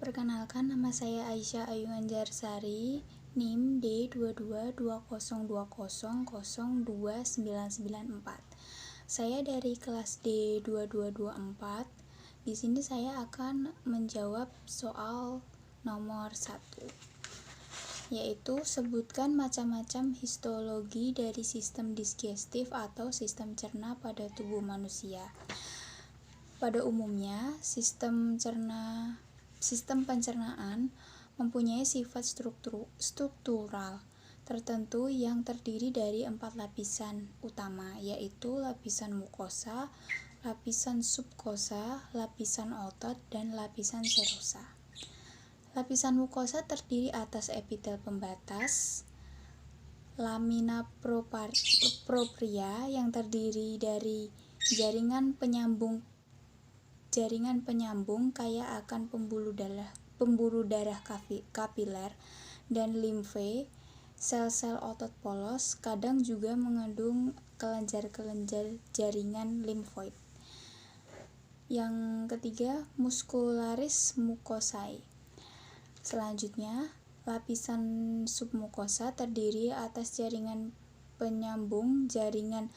Perkenalkan, nama saya Aisyah Ayu Anjarsari, NIM D222020029994. Saya dari kelas D2224. Di sini saya akan menjawab soal nomor 1, yaitu sebutkan macam-macam histologi dari sistem digestif atau sistem cerna pada tubuh manusia. Pada umumnya, sistem pencernaan mempunyai sifat struktural tertentu yang terdiri dari 4 lapisan utama, yaitu lapisan mukosa, lapisan subkosa, lapisan otot, dan lapisan serosa. Lapisan mukosa terdiri atas epitel pembatas, lamina propria yang terdiri dari jaringan penyambung kaya akan pembuluh darah kapiler dan limfe. Sel-sel otot polos kadang juga mengandung kelenjar-kelenjar jaringan limfoid. Yang ketiga, muscularis mucosae. Selanjutnya, lapisan submukosa terdiri atas jaringan penyambung jaringan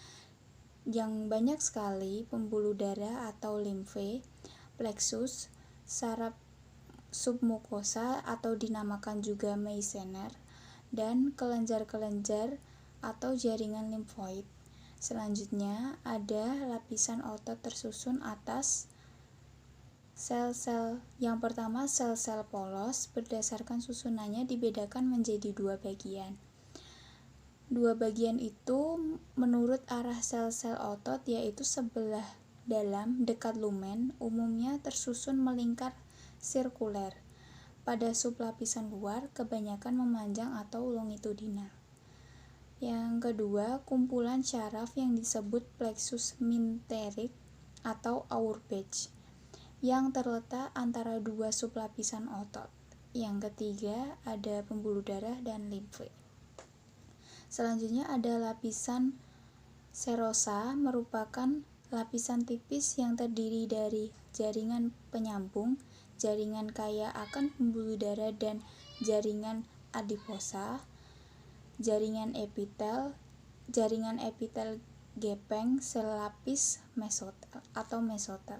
yang banyak sekali, pembuluh darah atau limfe, plexus, saraf submukosa atau dinamakan juga Meissner, dan kelenjar-kelenjar atau jaringan limfoid. Selanjutnya, ada lapisan otot tersusun atas sel-sel. Yang pertama, sel-sel polos berdasarkan susunannya dibedakan menjadi 2 bagian. 2 bagian itu menurut arah sel-sel otot, yaitu sebelah dalam dekat lumen umumnya tersusun melingkar sirkuler. Pada sublapisan luar kebanyakan memanjang atau longitudinal. Yang kedua, kumpulan syaraf yang disebut plexus minteric atau Auerbach yang terletak antara 2 sublapisan otot. Yang ketiga, ada pembuluh darah dan limfe. Selanjutnya ada lapisan serosa, merupakan lapisan tipis yang terdiri dari jaringan penyambung, jaringan kaya akan pembuluh darah dan jaringan adiposa, jaringan epitel gepeng sel lapis mesotel.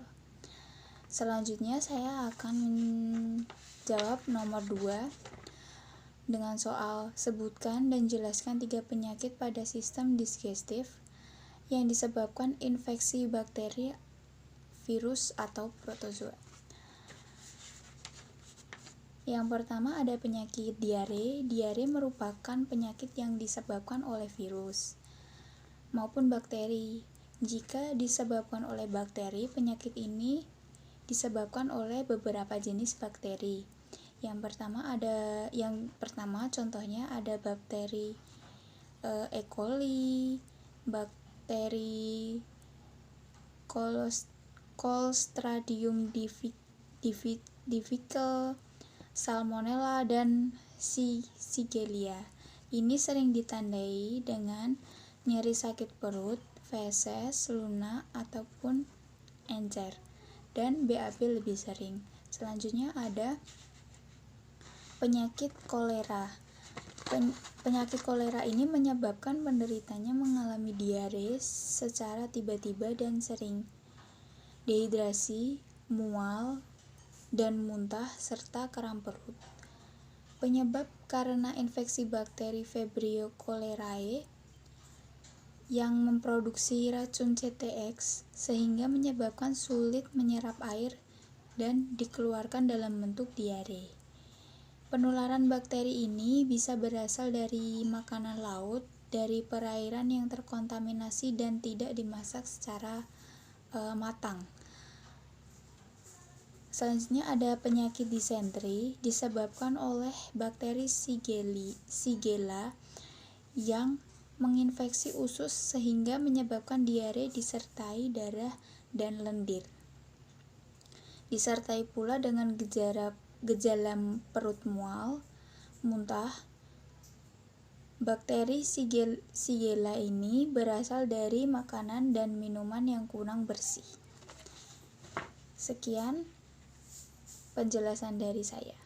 Selanjutnya saya akan menjawab nomor 2 dengan soal sebutkan dan jelaskan 3 penyakit pada sistem digestif yang disebabkan infeksi bakteri, virus, atau protozoa. Yang pertama ada penyakit diare. Diare merupakan penyakit yang disebabkan oleh virus maupun bakteri. Jika disebabkan oleh bakteri, penyakit ini disebabkan oleh beberapa jenis bakteri. Yang pertama contohnya ada bakteri E. coli, bakteri Clostridium difficile, Salmonella, dan Shigella. Ini sering ditandai dengan nyeri sakit perut, feses, lunak, ataupun encer, dan BAB lebih sering. Selanjutnya ada penyakit kolera. Penyakit kolera ini menyebabkan penderitanya mengalami diare secara tiba-tiba dan sering, dehidrasi, mual, dan muntah, serta kram perut. Penyebab karena infeksi bakteri Vibrio cholerae yang memproduksi racun CTX sehingga menyebabkan sulit menyerap air dan dikeluarkan dalam bentuk diare. Penularan bakteri ini bisa berasal dari makanan laut, dari perairan yang terkontaminasi dan tidak dimasak secara matang. Selanjutnya ada penyakit disentri disebabkan oleh bakteri Shigella yang menginfeksi usus sehingga menyebabkan diare disertai darah dan lendir. Disertai pula dengan gejala perut mual, muntah. Bakteri Shigella ini berasal dari makanan dan minuman yang kurang bersih. Sekian penjelasan dari saya.